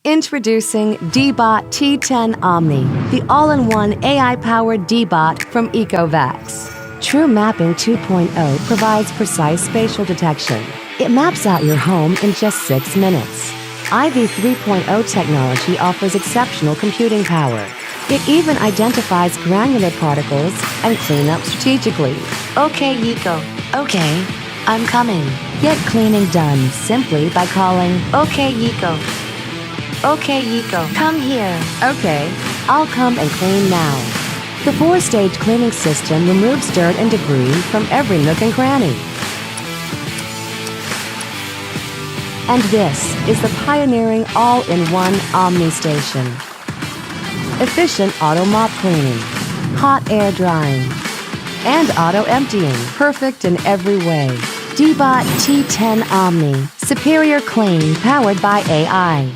Introducing DEEBOT T10 OMNI, the all-in-one AI-powered DEEBOT from ECOVACS. True Mapping 2.0 provides precise spatial detection. It maps out your home in just 6 minutes. IV 3.0 technology offers exceptional computing power. It even identifies granular particles and cleanup strategically. Okay, Eco. Okay, I'm coming. Get cleaning done simply by calling, Okay, Eco. Okay, Eco, come here. Okay, I'll come and clean now. The 4-stage cleaning system removes dirt and debris from every nook and cranny. And this is the pioneering all-in-one OMNI Station. Efficient auto mop cleaning, hot air drying, and auto emptying, perfect in every way. DEEBOT T10 OMNI, superior clean powered by AI.